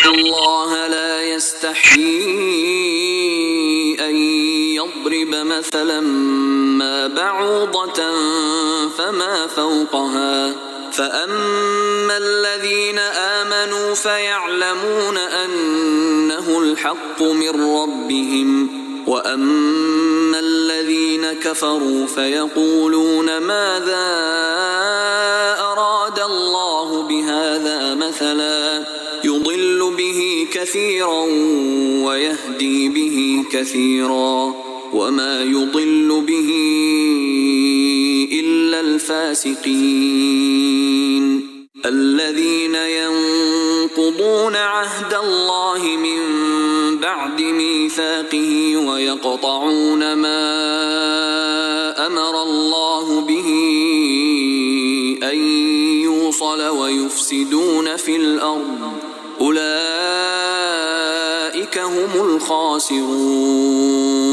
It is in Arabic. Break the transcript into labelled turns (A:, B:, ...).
A: الله لا يستحيي أن يضرب مثلا ما بعوضة فما فوقها فأما الذين آمنوا فيعلمون أنه الحق من ربهم وأما الذين كفروا فيقولون ماذا أراد الله بهذا مثلا يضل به كثيرا ويهدي به كثيرا وما يضل به إلا الفاسقين الذين ينقضون عهد الله من بعد ميثاقه ويقطعون ما أمر الله به أن يوصل ويفسدون في الأرض أولئك هم الخاسرون